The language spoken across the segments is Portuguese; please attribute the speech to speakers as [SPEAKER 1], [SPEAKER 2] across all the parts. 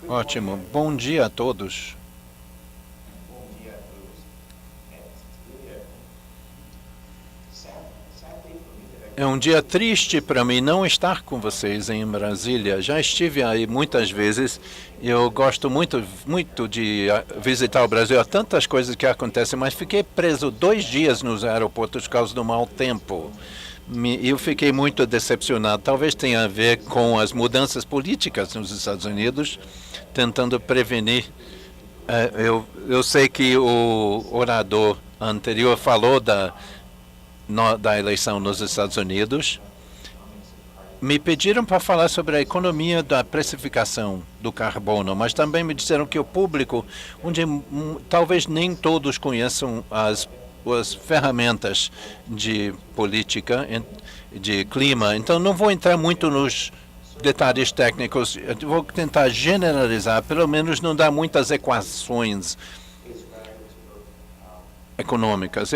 [SPEAKER 1] Ótimo. Bom dia a todos. É um dia triste para mim não estar com vocês em Brasília. Já estive aí muitas vezes. Eu gosto muito de visitar o Brasil. Há tantas coisas que acontecem, mas fiquei preso 2 dias nos aeroportos por causa do mau tempo. Eu fiquei muito decepcionado. Talvez tenha a ver com as mudanças políticas nos Estados Unidos, tentando prevenir. Eu sei que o orador anterior falou da eleição nos Estados Unidos. Me pediram para falar sobre a economia da precificação do carbono, mas também me disseram que o público, onde talvez nem todos conheçam as ferramentas de política, de clima, então não vou entrar muito nos detalhes técnicos, eu vou tentar generalizar, pelo menos não dar muitas equações econômicas.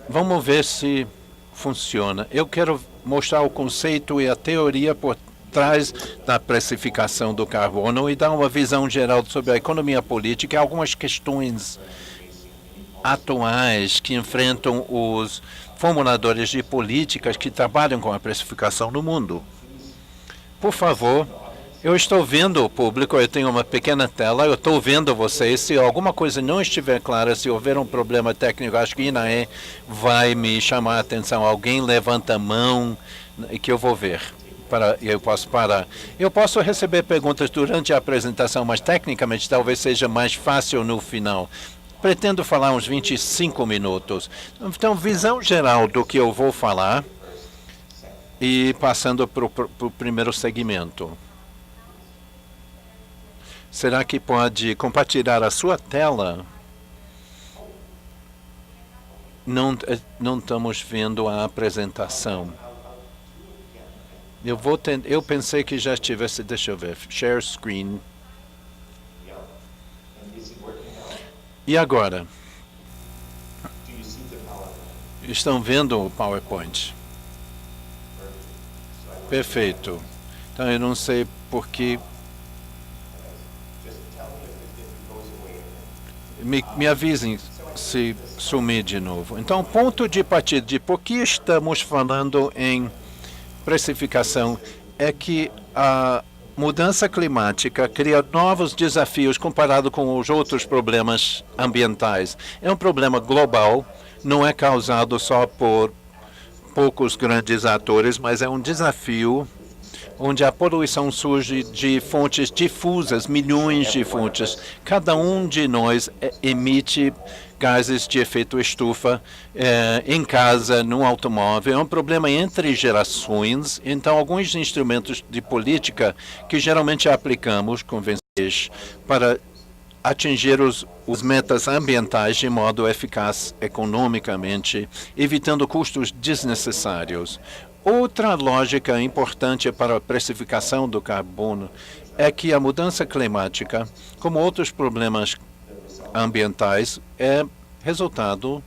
[SPEAKER 1] Vamos ver se funciona. Eu quero mostrar o conceito e a teoria por trás da precificação do carbono e dar uma visão geral sobre a economia política e algumas questões atuais que enfrentam os formuladores de políticas que trabalham com a precificação no mundo. Por favor, eu estou vendo o público, eu tenho uma pequena tela, eu estou vendo vocês. Se alguma coisa não estiver clara, se houver um problema técnico, acho que Inaé vai me chamar a atenção. Alguém levanta a mão e que eu vou ver. Eu posso parar. Eu posso receber perguntas durante a apresentação, mas tecnicamente talvez seja mais fácil no final. Pretendo falar uns 25 minutos. Então, visão geral do que eu vou falar e passando para o primeiro segmento. Será que pode compartilhar a sua tela? Não estamos vendo a apresentação. Eu pensei que já tivesse. Deixa eu ver. Share screen. E agora? Estão vendo o PowerPoint? Perfeito. Então eu não sei por que. Me avisem se sumir de novo. Então, ponto de partida de por que estamos falando em precificação é que a mudança climática cria novos desafios comparado com os outros problemas ambientais. É um problema global, não é causado só por poucos grandes atores, mas é um desafio onde a poluição surge de fontes difusas, milhões de fontes. Cada um de nós emite gases de efeito estufa em casa, no automóvel. É um problema entre gerações. Então, alguns instrumentos de política que geralmente aplicamos convencionais para atingir os metas ambientais de modo eficaz economicamente, evitando custos desnecessários. Outra lógica importante para a precificação do carbono é que a mudança climática, como outros problemas ambientais, é resultado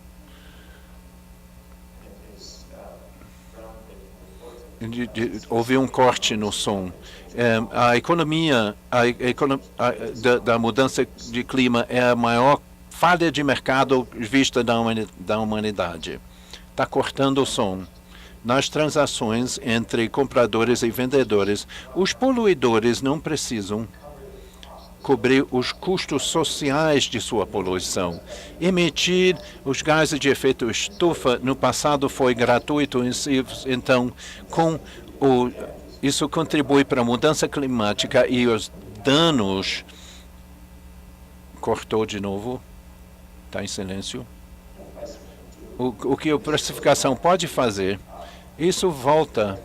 [SPEAKER 1] houve um corte no som. A economia da mudança de clima é a maior falha de mercado vista da humanidade. Está cortando o som. Nas transações entre compradores e vendedores, os poluidores não precisam cobrir os custos sociais de sua poluição. Emitir os gases de efeito estufa no passado foi gratuito, então isso contribui para a mudança climática e os danos. Cortou de novo. Está em silêncio. O que a precificação pode fazer? Isso volta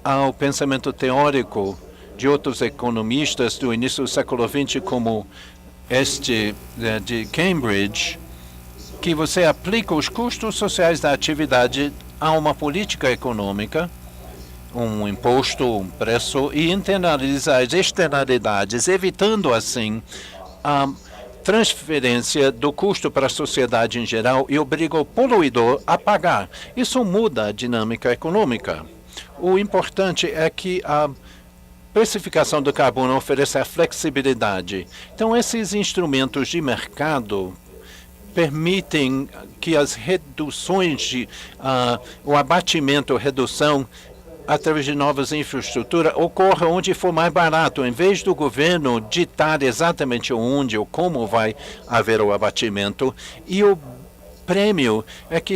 [SPEAKER 1] ao pensamento teórico de outros economistas do início do século XX, como este de Cambridge, que você aplica os custos sociais da atividade a uma política econômica, um imposto, um preço, e internaliza as externalidades, evitando assim a transferência do custo para a sociedade em geral e obriga o poluidor a pagar. Isso muda a dinâmica econômica. o importante é que a precificação do carbono oferece a flexibilidade. Então, esses instrumentos de mercado permitem que as reduções, o abatimento, redução, através de novas infraestruturas, ocorra onde for mais barato, em vez do governo ditar exatamente onde ou como vai haver o abatimento. E o prêmio é que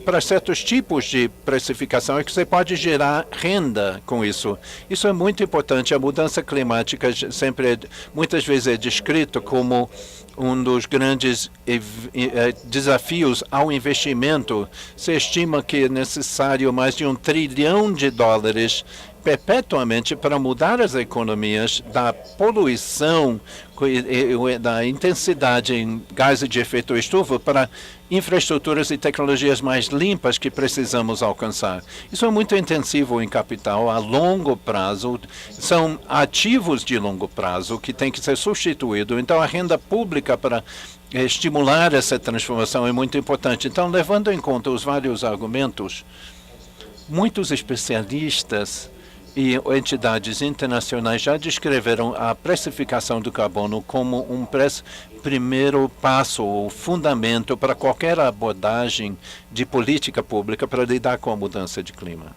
[SPEAKER 1] para certos tipos de precificação é que você pode gerar renda com isso. Isso é muito importante. A mudança climática muitas vezes é descrito como um dos grandes desafios ao investimento. Se estima que é necessário mais de $1 trilhão perpetuamente para mudar as economias da poluição, da intensidade em gases de efeito estufa para infraestruturas e tecnologias mais limpas que precisamos alcançar. Isso é muito intensivo em capital a longo prazo, são ativos de longo prazo que têm que ser substituídos. Então, a renda pública para estimular essa transformação é muito importante. Então, levando em conta os vários argumentos, muitos especialistas e entidades internacionais já descreveram a precificação do carbono como um primeiro passo, ou fundamento para qualquer abordagem de política pública para lidar com a mudança de clima.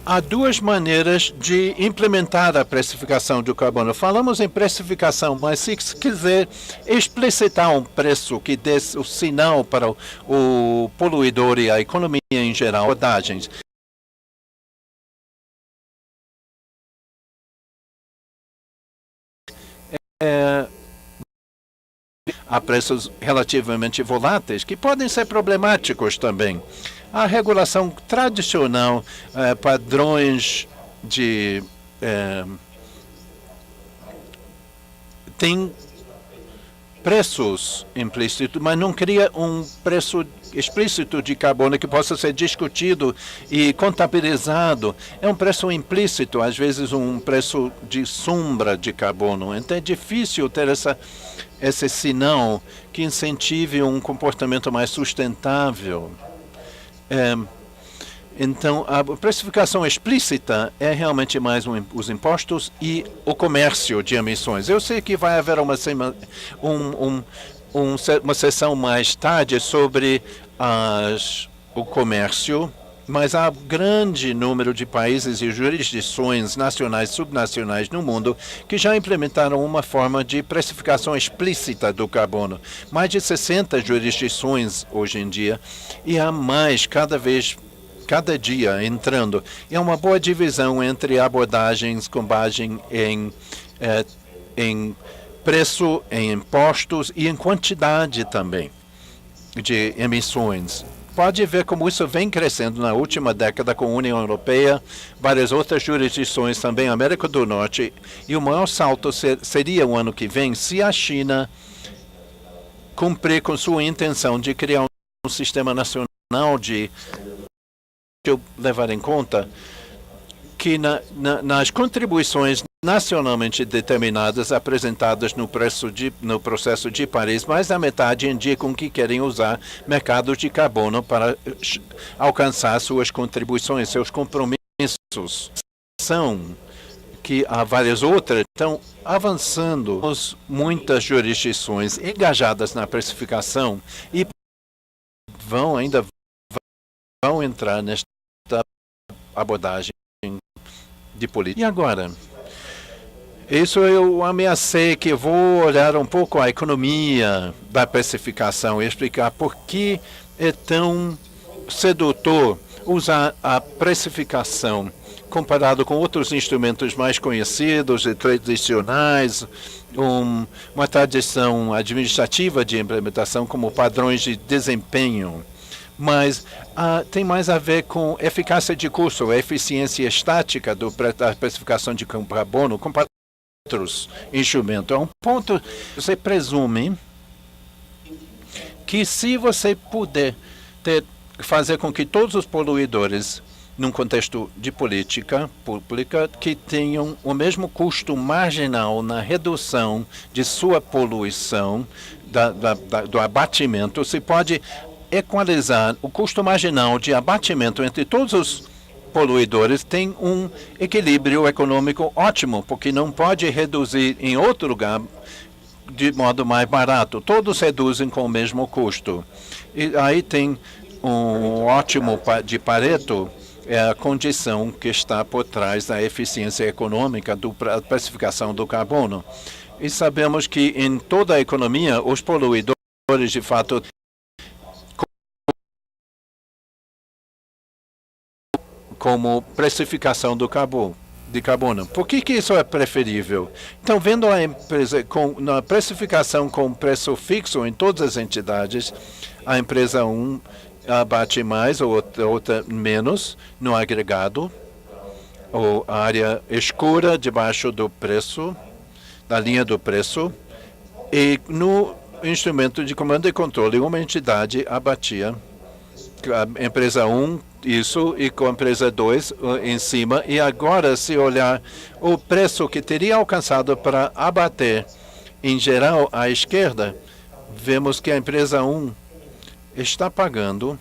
[SPEAKER 1] Há duas maneiras de implementar a precificação do carbono. Falamos em precificação, mas se quiser explicitar um preço que dê o sinal para o poluidor e a economia em geral, abordagens. Há preços relativamente voláteis que podem ser problemáticos também. A regulação tradicional, padrões de... tem preços implícitos, mas não cria um preço explícito de carbono que possa ser discutido e contabilizado. É um preço implícito, às vezes um preço de sombra de carbono. Então é difícil ter esse sinal que incentive um comportamento mais sustentável. Então, a precificação explícita é realmente mais os impostos e o comércio de emissões. Eu sei que vai haver uma sessão mais tarde sobre o comércio, mas há grande número de países e jurisdições nacionais e subnacionais no mundo que já implementaram uma forma de precificação explícita do carbono. Mais de 60 jurisdições hoje em dia, e há mais cada dia entrando. É uma boa divisão entre abordagens com base em preço, em impostos e em quantidade também de emissões. Pode ver como isso vem crescendo na última década com a União Europeia, várias outras jurisdições também, América do Norte, e o maior salto seria o ano que vem se a China cumprir com sua intenção de criar um sistema nacional de levar em conta que nas contribuições nacionalmente determinadas apresentadas no processo de Paris, mais da metade indicam que querem usar mercados de carbono para alcançar suas contribuições, seus compromissos. São que há várias outras estão avançando. Temos muitas jurisdições engajadas na precificação e ainda vão entrar nesta abordagem de política. E agora? Isso eu ameacei que vou olhar um pouco a economia da precificação e explicar por que é tão sedutor usar a precificação comparado com outros instrumentos mais conhecidos e tradicionais, uma tradição administrativa de implementação como padrões de desempenho. Mas tem mais a ver com eficácia de custo, a eficiência estática da precificação de carbono comparado com outros instrumentos. É um ponto que você presume que se você puder fazer com que todos os poluidores, num contexto de política pública, que tenham o mesmo custo marginal na redução de sua poluição, do abatimento, se pode equalizar o custo marginal de abatimento entre todos os poluidores, tem um equilíbrio econômico ótimo, porque não pode reduzir em outro lugar de modo mais barato. Todos reduzem com o mesmo custo. E aí tem um ótimo de Pareto, é a condição que está por trás da eficiência econômica da precificação do carbono. E sabemos que em toda a economia, os poluidores, de fato, como precificação do carbono. De carbono. Por que isso é preferível? Então, vendo a empresa na precificação com preço fixo em todas as entidades, a empresa 1 abate mais ou outra menos no agregado, ou a área escura debaixo do preço, da linha do preço, e no instrumento de comando e controle, uma entidade abatia a empresa 1, isso, e com a empresa 2 em cima. E agora, se olhar o preço que teria alcançado para abater, em geral, à esquerda, vemos que a empresa 1 está pagando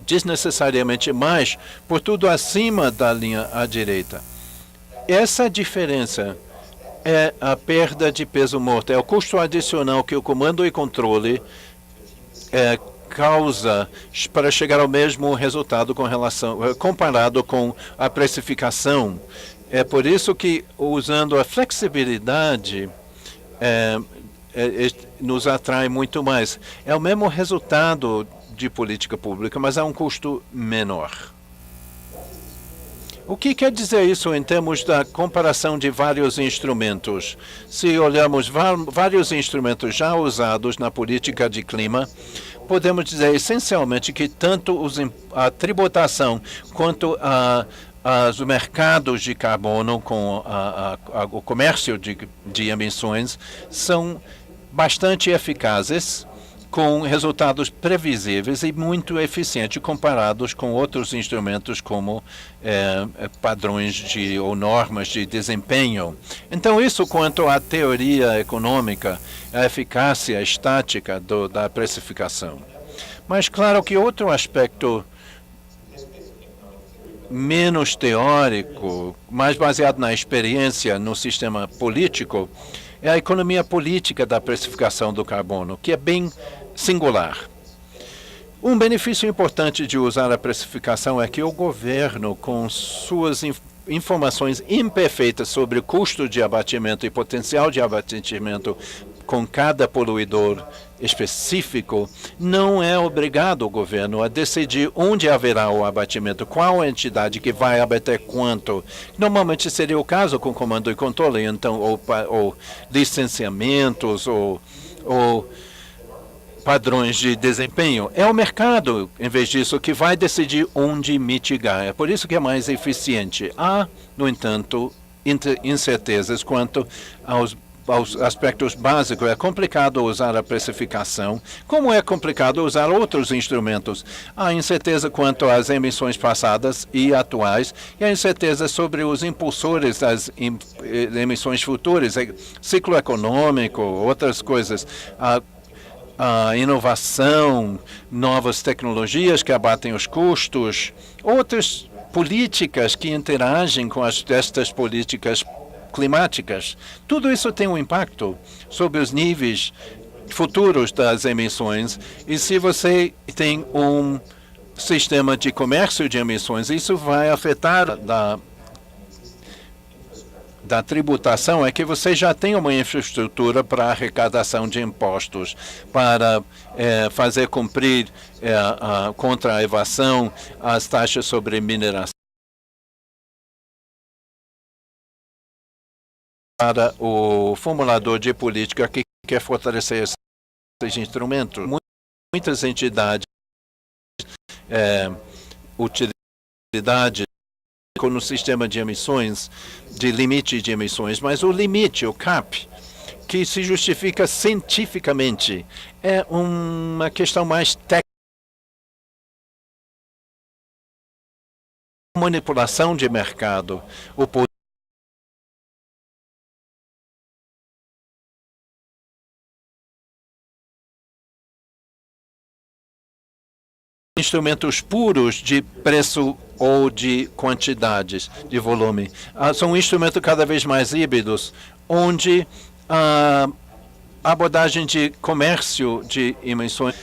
[SPEAKER 1] desnecessariamente mais por tudo acima da linha à direita. Essa diferença é a perda de peso morto, é o custo adicional que o comando e controle causa para chegar ao mesmo resultado comparado com a precificação. É por isso que, usando a flexibilidade, nos atrai muito mais. É o mesmo resultado de política pública, mas a um custo menor. O que quer dizer isso em termos da comparação de vários instrumentos? Se olharmos vários instrumentos já usados na política de clima, podemos dizer essencialmente que tanto a tributação quanto os mercados de carbono com o comércio de emissões são bastante eficazes, com resultados previsíveis e muito eficientes comparados com outros instrumentos como padrões ou normas de desempenho. Então, isso quanto à teoria econômica, a eficácia estática da precificação. Mas, claro que outro aspecto menos teórico, mais baseado na experiência no sistema político, é a economia política da precificação do carbono, que é bem singular. Um benefício importante de usar a precificação é que o governo, com suas informações imperfeitas sobre o custo de abatimento e potencial de abatimento com cada poluidor específico, não é obrigado o governo a decidir onde haverá o abatimento, qual entidade que vai abater quanto. Normalmente seria o caso com comando e controle, então, ou licenciamentos, ou padrões de desempenho. É o mercado, em vez disso, que vai decidir onde mitigar. É por isso que é mais eficiente. Há, no entanto, incertezas quanto aos aspectos básicos. É complicado usar a precificação, como é complicado usar outros instrumentos. Há incerteza quanto às emissões passadas e atuais, e a incerteza sobre os impulsores das emissões futuras, ciclo econômico, outras coisas. A inovação, novas tecnologias que abatem os custos, outras políticas que interagem com estas políticas climáticas. Tudo isso tem um impacto sobre os níveis futuros das emissões. E se você tem um sistema de comércio de emissões, isso vai afetar da tributação, é que você já tem uma infraestrutura para arrecadação de impostos, para fazer cumprir contra a evasão, as taxas sobre mineração. Para o formulador de política que quer fortalecer esses instrumentos, muitas entidades utilidade no sistema de emissões, de limite de emissões, mas o limite, o CAP, que se justifica cientificamente, é uma questão mais técnica. Manipulação de mercado, o instrumentos puros de preço ou de quantidades, de volume. São instrumentos cada vez mais híbridos, onde a abordagem de comércio de emissões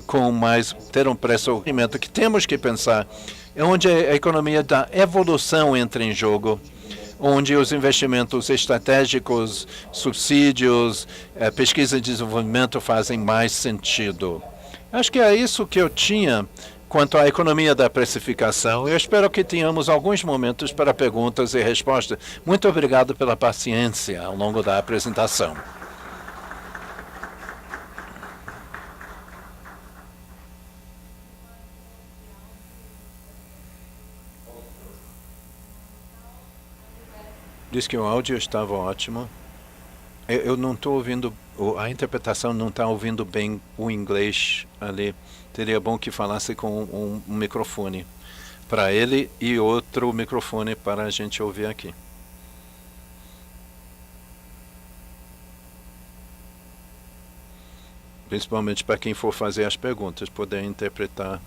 [SPEAKER 1] com mais ter um preço que temos que pensar é onde a economia da evolução entra em jogo, onde os investimentos estratégicos, subsídios, pesquisa e desenvolvimento fazem mais sentido. Acho que é isso que eu tinha quanto à economia da precificação. Eu espero que tenhamos alguns momentos para perguntas e respostas. Muito obrigado pela paciência ao longo da apresentação. Diz que o áudio estava ótimo. Eu não estou ouvindo, a interpretação não está ouvindo bem o inglês ali. Seria bom que falasse com um microfone para ele e outro microfone para a gente ouvir aqui. Principalmente para quem for fazer as perguntas, poder interpretar.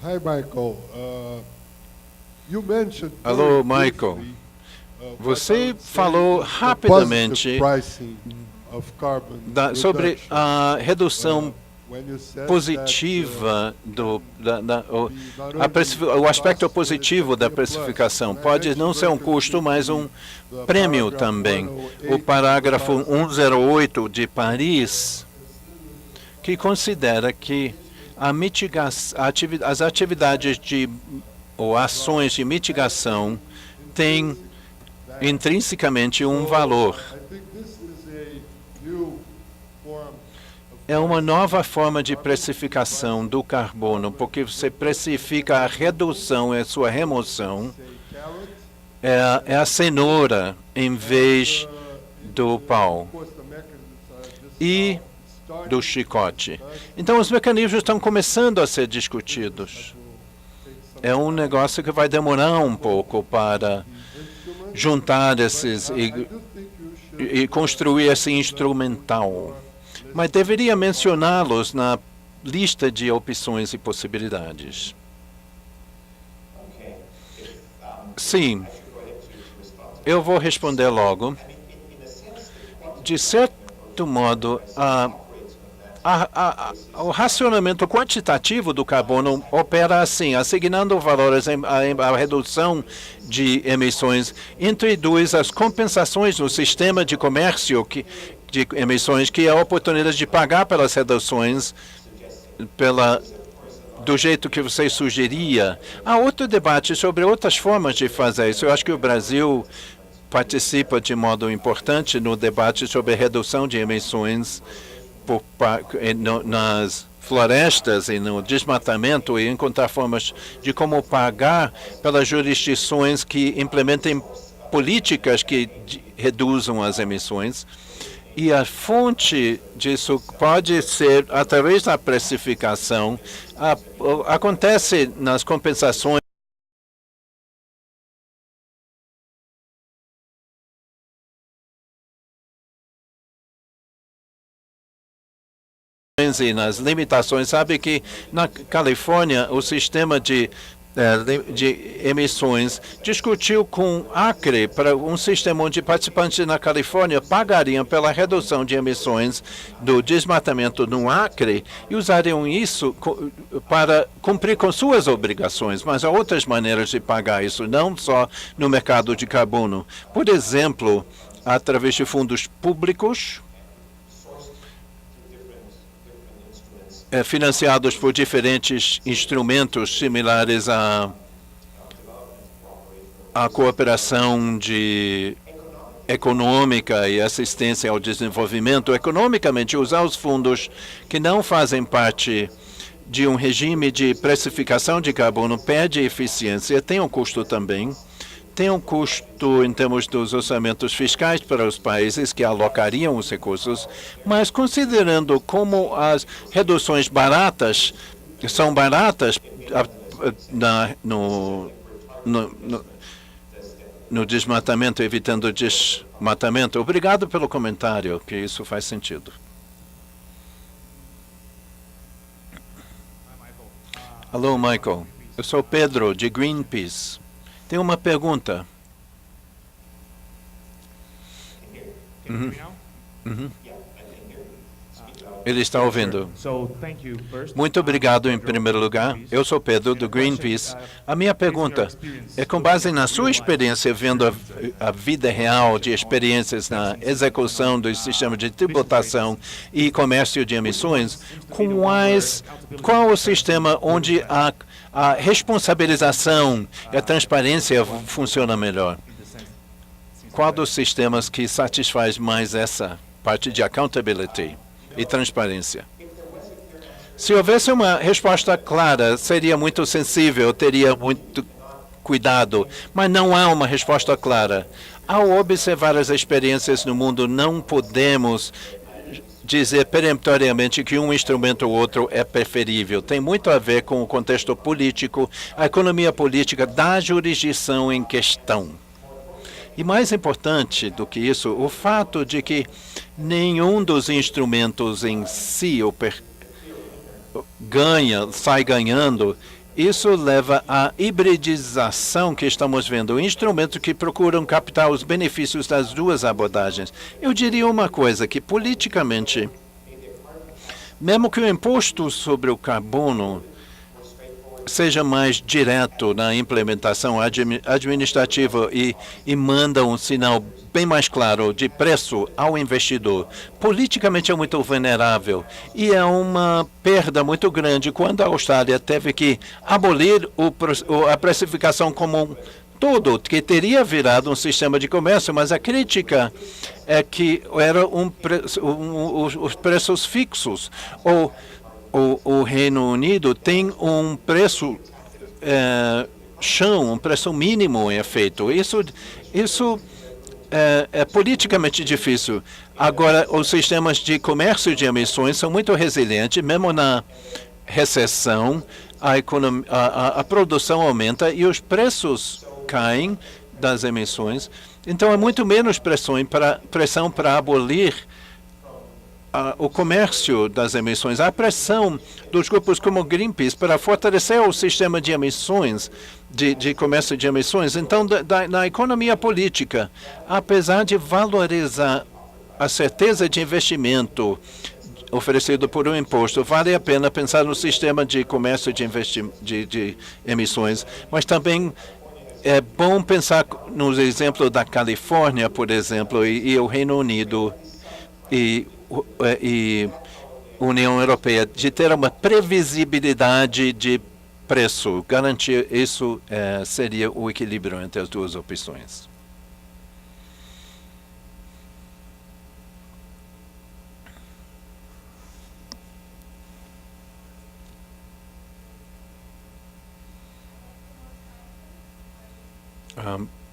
[SPEAKER 2] Hi, Michael. You mentioned
[SPEAKER 1] Alô, Michael. Você falou rapidamente sobre a redução positiva o aspecto positivo da precificação. Pode não ser um custo, mas um prêmio também. O parágrafo 108 de Paris, que considera que as atividades ou ações de mitigação têm intrinsecamente um valor. É uma nova forma de precificação do carbono, porque você precifica a redução e a sua remoção. É a cenoura em vez do pau e do chicote. Então, os mecanismos estão começando a ser discutidos. É um negócio que vai demorar um pouco para juntar esses e construir esse instrumental. Mas deveria mencioná-los na lista de opções e possibilidades. Sim, eu vou responder logo. De certo modo, o racionamento quantitativo do carbono opera assim, assignando valores à redução de emissões, introduz as compensações no sistema de comércio de emissões, que é a oportunidade de pagar pelas reduções do jeito que você sugeria. Há outro debate sobre outras formas de fazer isso. Eu acho que o Brasil participa de modo importante no debate sobre redução de emissões nas florestas e no desmatamento e encontrar formas de como pagar pelas jurisdições que implementem políticas que reduzam as emissões. E a fonte disso pode ser através da precificação. Acontece nas compensações e nas limitações. Sabe que na Califórnia o sistema de emissões discutiu com Acre para um sistema onde participantes na Califórnia pagariam pela redução de emissões do desmatamento no Acre e usariam isso para cumprir com suas obrigações. Mas há outras maneiras de pagar isso, não só no mercado de carbono. Por exemplo, através de fundos públicos, financiados por diferentes instrumentos similares à cooperação econômica e assistência ao desenvolvimento. Economicamente, usar os fundos que não fazem parte de um regime de precificação de carbono perde eficiência, tem um custo também. Tem um custo em termos dos orçamentos fiscais para os países que alocariam os recursos, mas considerando como as reduções baratas são baratas no desmatamento, evitando desmatamento. Obrigado pelo comentário, que isso faz sentido. Alô, Michael. Eu sou Pedro, de Greenpeace. Tenho uma pergunta. Ele está ouvindo. Muito obrigado, em primeiro lugar. Eu sou Pedro, do Greenpeace. A minha pergunta é, com base na sua experiência, vendo a vida real de experiências na execução do sistema de tributação e comércio de emissões, qual o sistema onde a responsabilização e a transparência funciona melhor? Qual dos sistemas que satisfaz mais essa parte de accountability e transparência? Se houvesse uma resposta clara, seria muito sensível, teria muito cuidado, mas não há uma resposta clara. Ao observar as experiências no mundo, não podemos dizer peremptoriamente que um instrumento ou outro é preferível. Tem muito a ver com o contexto político, a economia política da jurisdição em questão. E mais importante do que isso, o fato de que nenhum dos instrumentos em si sai ganhando, isso leva à hibridização que estamos vendo, instrumentos que procuram captar os benefícios das duas abordagens. Eu diria uma coisa, que politicamente, mesmo que o imposto sobre o carbono seja mais direto na implementação administrativa e manda um sinal bem mais claro de preço ao investidor, politicamente é muito vulnerável e é uma perda muito grande quando a Austrália teve que abolir a precificação como um todo, que teria virado um sistema de comércio, mas a crítica é que eram os preços fixos. O Reino Unido tem um preço chão, um preço mínimo em efeito. Isso é politicamente difícil. Agora, os sistemas de comércio de emissões são muito resilientes, mesmo na recessão, a produção aumenta e os preços caem das emissões. Então, é muito menos pressão para abolir o comércio das emissões. A pressão dos grupos como Greenpeace para fortalecer o sistema de emissões, de comércio de emissões. Então, na economia política, apesar de valorizar a certeza de investimento oferecido por um imposto, vale a pena pensar no sistema de comércio de emissões, mas também é bom pensar nos exemplos da Califórnia, por exemplo, e o Reino Unido e União Europeia, de ter uma previsibilidade de preço. Garantir isso seria o equilíbrio entre as duas opções.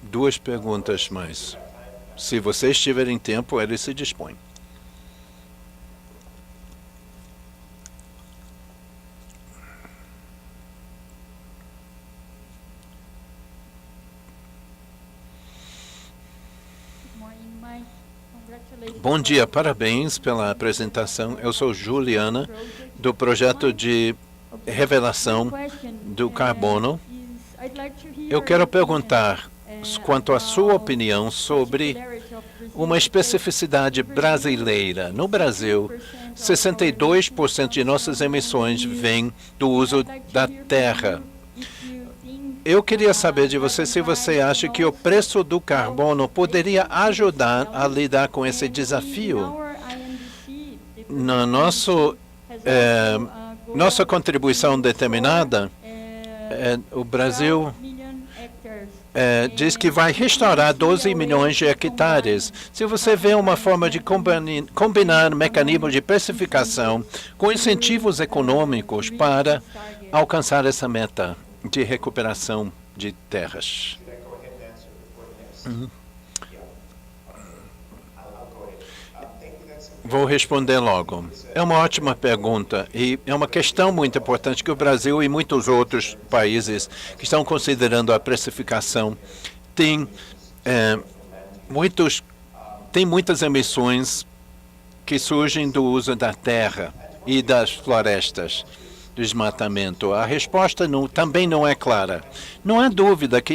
[SPEAKER 1] Duas perguntas mais. Se vocês tiverem tempo, ele se dispõe. Bom dia, parabéns pela apresentação. Eu sou Juliana, do projeto de revelação do carbono. Eu quero perguntar quanto à sua opinião sobre uma especificidade brasileira. No Brasil, 62% de nossas emissões vêm do uso da terra. Eu queria saber de você se você acha que o preço do carbono poderia ajudar a lidar com esse desafio. Na nossa contribuição determinada, o Brasil diz que vai restaurar 12 milhões de hectares. Se você vê uma forma de combinar mecanismos de precificação com incentivos econômicos para alcançar essa meta de recuperação de terras. Vou responder logo. É uma ótima pergunta e é uma questão muito importante que o Brasil e muitos outros países que estão considerando a precificação têm Tem muitas emissões que surgem do uso da terra e das florestas, desmatamento. A resposta também não é clara. Não há dúvida que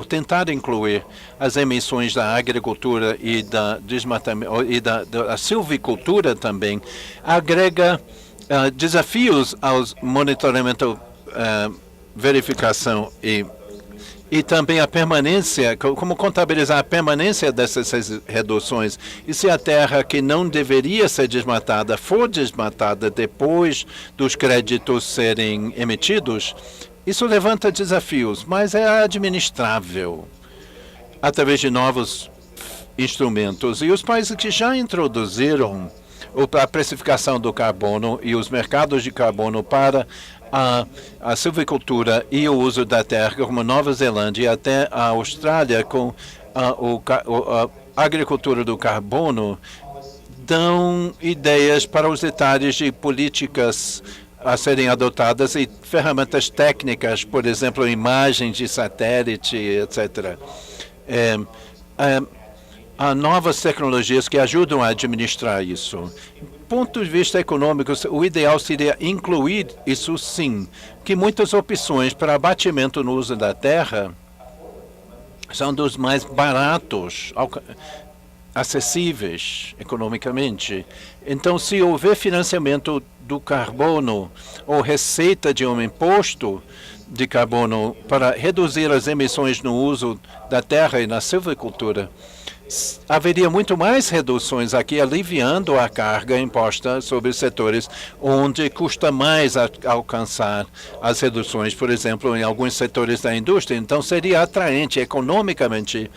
[SPEAKER 1] tentar incluir as emissões da agricultura e da desmatamento e da silvicultura também agrega desafios aos monitoramento, verificação e também a permanência, como contabilizar a permanência dessas reduções. E se a terra que não deveria ser desmatada for desmatada depois dos créditos serem emitidos, isso levanta desafios, mas é administrável através de novos instrumentos. E os países que já introduziram a precificação do carbono e os mercados de carbono para a silvicultura e o uso da terra, como Nova Zelândia e até a Austrália, com a agricultura do carbono, dão ideias para os detalhes de políticas a serem adotadas e ferramentas técnicas, por exemplo, imagens de satélite, etc. Há novas tecnologias que ajudam a administrar isso. Do ponto de vista econômico, o ideal seria incluir isso sim, que muitas opções para abatimento no uso da terra são dos mais baratos, acessíveis economicamente. Então, se houver financiamento do carbono ou receita de um imposto de carbono para reduzir as emissões no uso da terra e na silvicultura, haveria muito mais reduções aqui, aliviando a carga imposta sobre os setores onde custa mais alcançar as reduções, por exemplo, em alguns setores da indústria. Então, seria atraente economicamente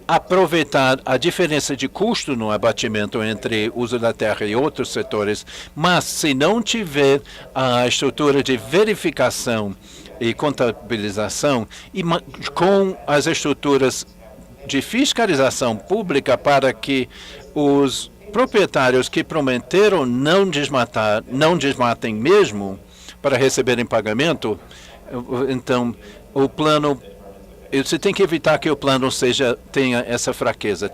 [SPEAKER 1] aproveitar a diferença de custo no abatimento entre o uso da terra e outros setores, mas se não tiver a estrutura de verificação e contabilização e com as estruturas de fiscalização pública para que os proprietários que prometeram não desmatem mesmo para receberem pagamento, então o plano, você tem que evitar que o plano tenha essa fraqueza.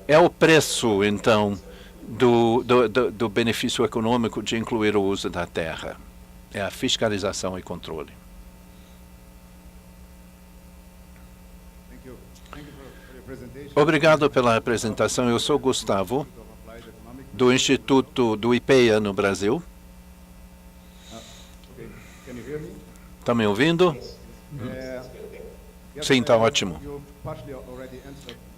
[SPEAKER 1] É o preço, então, do benefício econômico de incluir o uso da terra. É a fiscalização e controle. Obrigado pela apresentação. Eu sou Gustavo, do Instituto do IPEA no Brasil. Está me ouvindo? Sim, está ótimo.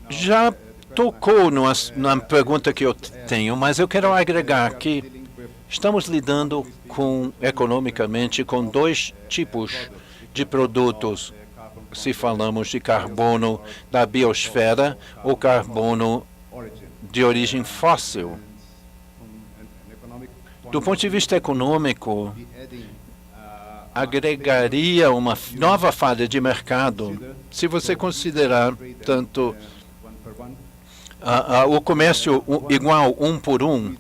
[SPEAKER 1] Já tocou na pergunta que eu tenho, mas eu quero agregar que estamos lidando economicamente com dois tipos de produtos. Se falamos de carbono da biosfera ou carbono de origem fóssil. Do ponto de vista econômico, agregaria uma nova falha de mercado se você considerar tanto o comércio igual um por um,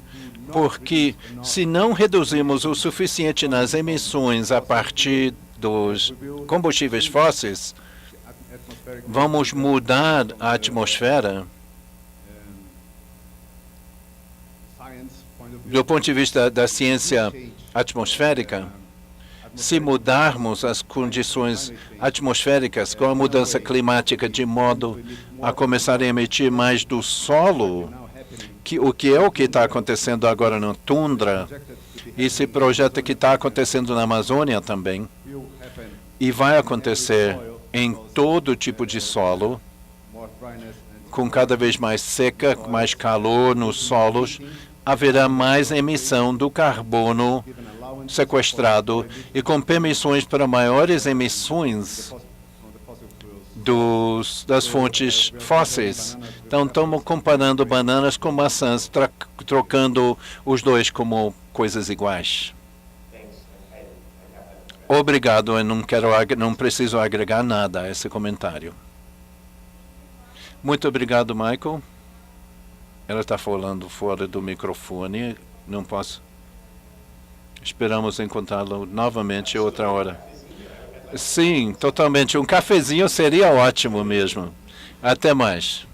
[SPEAKER 1] porque se não reduzirmos o suficiente nas emissões a partir dos combustíveis fósseis, vamos mudar a atmosfera. Do ponto de vista da ciência atmosférica, se mudarmos as condições atmosféricas com a mudança climática de modo a começar a emitir mais do solo, o que está acontecendo agora na tundra, e se projeta que está acontecendo na Amazônia também, e vai acontecer em todo tipo de solo, com cada vez mais seca, mais calor nos solos, haverá mais emissão do carbono sequestrado e com permissões para maiores emissões das fontes fósseis. Então, estamos comparando bananas com maçãs, trocando os dois como coisas iguais. Obrigado, eu não preciso agregar nada a esse comentário. Muito obrigado, Michael. Ela está falando fora do microfone, não posso. Esperamos encontrá-lo novamente outra hora. Sim, totalmente. Um cafezinho seria ótimo mesmo. Até mais.